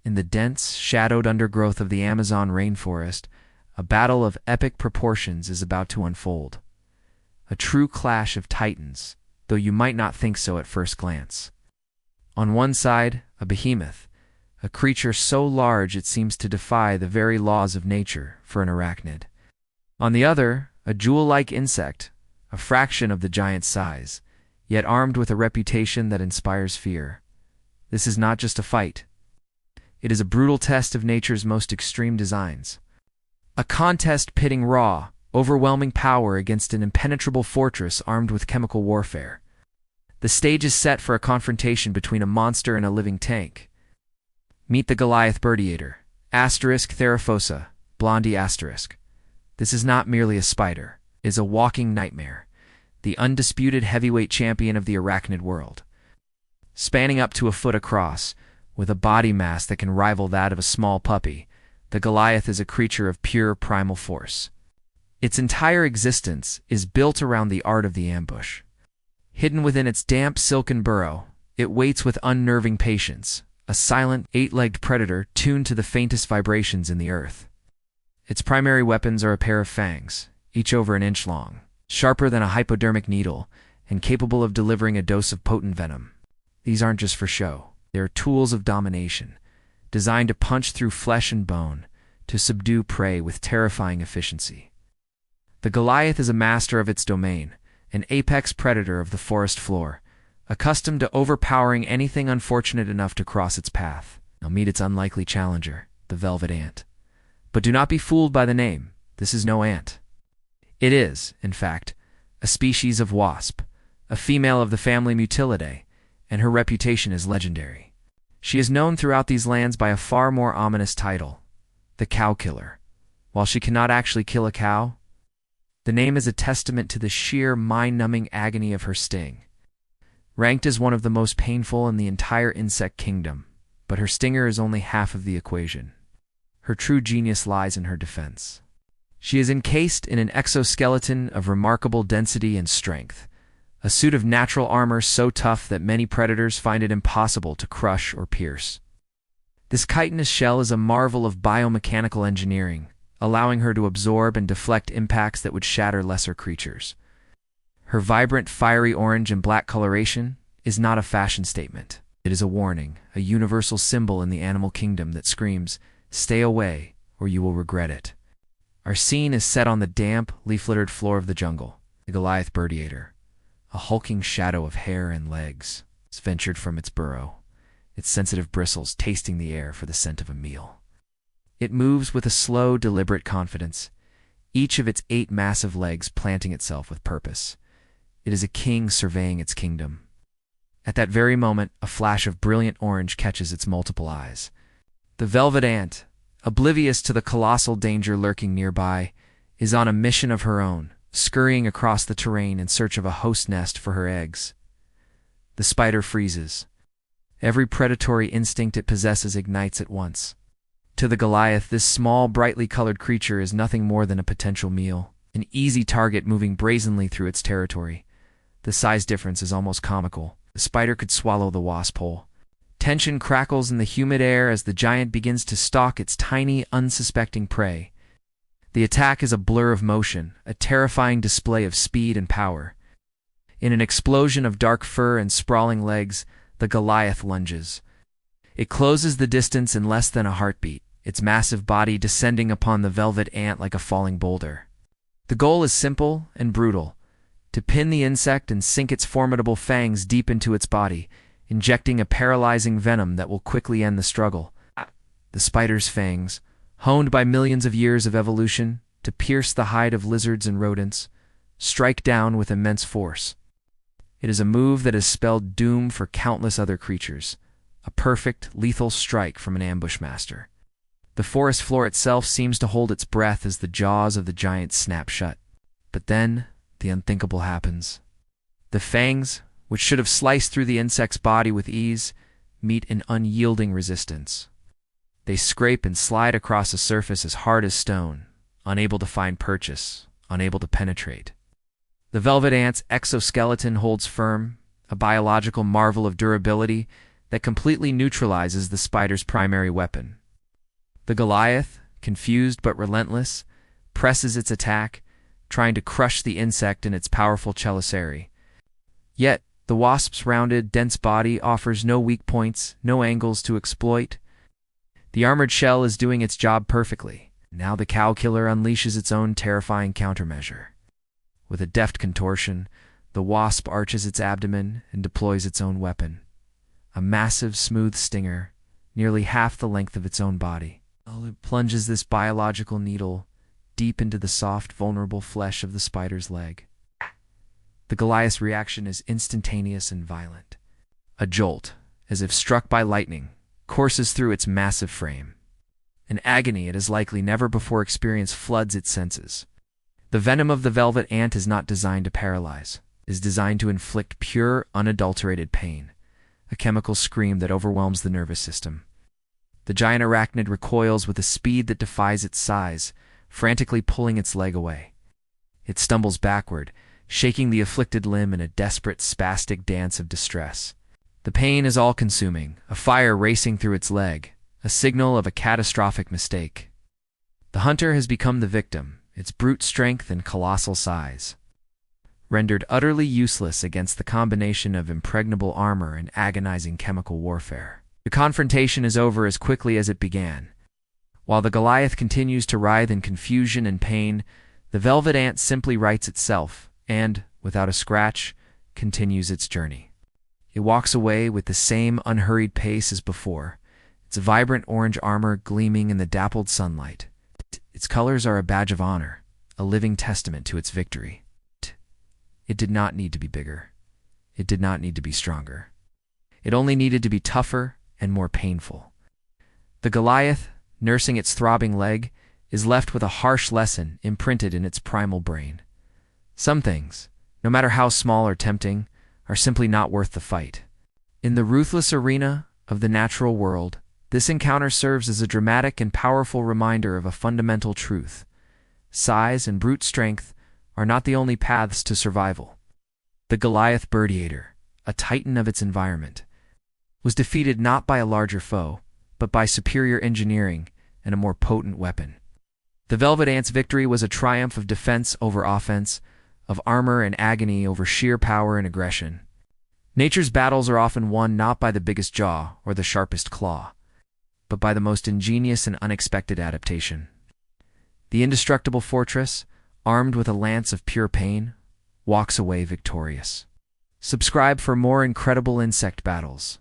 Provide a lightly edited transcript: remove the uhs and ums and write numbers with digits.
In the dense, shadowed undergrowth of the Amazon rainforest, a battle of epic proportions is about to unfold. A true clash of titans, though you might not think so at first glance. On one side, a behemoth, a creature so large it seems to defy the very laws of nature for an arachnid. On the other, a jewel-like insect, a fraction of the giant's size, yet armed with a reputation that inspires fear. This is not just a fight. It is a brutal test of nature's most extreme designs. A contest pitting raw, overwhelming power against an impenetrable fortress armed with chemical warfare. The stage is set for a confrontation between a monster and a living tank. Meet the Goliath Birdeater, *Therafosa, blondie *. This is not merely a spider, it is a walking nightmare, the undisputed heavyweight champion of the arachnid world. Spanning up to a foot across, with a body mass that can rival that of a small puppy, the Goliath is a creature of pure primal force. Its entire existence is built around the art of the ambush. Hidden within its damp, silken burrow, it waits with unnerving patience, a silent, eight-legged predator tuned to the faintest vibrations in the earth. Its primary weapons are a pair of fangs, each over an inch long, sharper than a hypodermic needle, and capable of delivering a dose of potent venom. These aren't just for show. They are tools of domination, designed to punch through flesh and bone, to subdue prey with terrifying efficiency. The Goliath is a master of its domain, an apex predator of the forest floor, accustomed to overpowering anything unfortunate enough to cross its path. Now meet its unlikely challenger, the velvet ant. But do not be fooled by the name. This is no ant. It is, in fact, a species of wasp, a female of the family Mutilidae, and her reputation is legendary. She is known throughout these lands by a far more ominous title, the cow killer. While she cannot actually kill a cow, the name is a testament to the sheer mind-numbing agony of her sting. Ranked as one of the most painful in the entire insect kingdom, but her stinger is only half of the equation. Her true genius lies in her defense. She is encased in an exoskeleton of remarkable density and strength, a suit of natural armor so tough that many predators find it impossible to crush or pierce. This chitinous shell is a marvel of biomechanical engineering, allowing her to absorb and deflect impacts that would shatter lesser creatures. Her vibrant, fiery orange and black coloration is not a fashion statement. It is a warning, a universal symbol in the animal kingdom that screams, "Stay away, or you will regret it." Our scene is set on the damp, leaf-littered floor of the jungle. The Goliath Birdeater, a hulking shadow of hair and legs, has ventured from its burrow, its sensitive bristles tasting the air for the scent of a meal. It moves with a slow, deliberate confidence, each of its 8 massive legs planting itself with purpose. It is a king surveying its kingdom. At that very moment, a flash of brilliant orange catches its multiple eyes. The velvet ant, oblivious to the colossal danger lurking nearby, is on a mission of her own, scurrying across the terrain in search of a host nest for her eggs. The spider freezes. Every predatory instinct it possesses ignites at once. To the Goliath, this small, brightly colored creature is nothing more than a potential meal, an easy target moving brazenly through its territory. The size difference is almost comical. The spider could swallow the wasp whole. Tension crackles in the humid air as the giant begins to stalk its tiny, unsuspecting prey. The attack is a blur of motion, a terrifying display of speed and power. In an explosion of dark fur and sprawling legs, the Goliath lunges. It closes the distance in less than a heartbeat, its massive body descending upon the velvet ant like a falling boulder. The goal is simple and brutal: to pin the insect and sink its formidable fangs deep into its body, injecting a paralyzing venom that will quickly end the struggle. The spider's fangs, honed by millions of years of evolution to pierce the hide of lizards and rodents, strike down with immense force. It is a move that has spelled doom for countless other creatures, a perfect, lethal strike from an ambush master. The forest floor itself seems to hold its breath as the jaws of the giant snap shut. But then, the unthinkable happens. The fangs, which should have sliced through the insect's body with ease, meet an unyielding resistance. They scrape and slide across a surface as hard as stone, unable to find purchase, unable to penetrate. The velvet ant's exoskeleton holds firm, a biological marvel of durability that completely neutralizes the spider's primary weapon. The Goliath, confused but relentless, presses its attack, trying to crush the insect in its powerful chelicerae. Yet, the wasp's rounded, dense body offers no weak points, no angles to exploit. The armored shell is doing its job perfectly. Now the cow killer unleashes its own terrifying countermeasure. With a deft contortion, the wasp arches its abdomen and deploys its own weapon. A massive, smooth stinger, nearly half the length of its own body. It plunges this biological needle deep into the soft, vulnerable flesh of the spider's leg. The Goliath's reaction is instantaneous and violent. A jolt, as if struck by lightning, courses through its massive frame. An agony it has likely never before experienced floods its senses. The venom of the velvet ant is not designed to paralyze. It is designed to inflict pure, unadulterated pain, a chemical scream that overwhelms the nervous system. The giant arachnid recoils with a speed that defies its size, frantically pulling its leg away. It stumbles backward, shaking the afflicted limb in a desperate, spastic dance of distress. The pain is all-consuming, a fire racing through its leg, a signal of a catastrophic mistake. The hunter has become the victim, its brute strength and colossal size rendered utterly useless against the combination of impregnable armor and agonizing chemical warfare. The confrontation is over as quickly as it began. While the Goliath continues to writhe in confusion and pain, the velvet ant simply rights itself and, without a scratch, continues its journey. It walks away with the same unhurried pace as before, its vibrant orange armor gleaming in the dappled sunlight. Its colors are a badge of honor, a living testament to its victory. It did not need to be bigger. It did not need to be stronger. It only needed to be tougher and more painful. The Goliath, nursing its throbbing leg, is left with a harsh lesson imprinted in its primal brain. Some things, no matter how small or tempting, are simply not worth the fight. In the ruthless arena of the natural world, this encounter serves as a dramatic and powerful reminder of a fundamental truth. Size and brute strength are not the only paths to survival. The Goliath Birdeater, a titan of its environment, was defeated not by a larger foe, but by superior engineering and a more potent weapon. The velvet ant's victory was a triumph of defense over offense, of armor and agony over sheer power and aggression. Nature's battles are often won not by the biggest jaw or the sharpest claw, but by the most ingenious and unexpected adaptation. The indestructible fortress, armed with a lance of pure pain, walks away victorious. Subscribe for more incredible insect battles.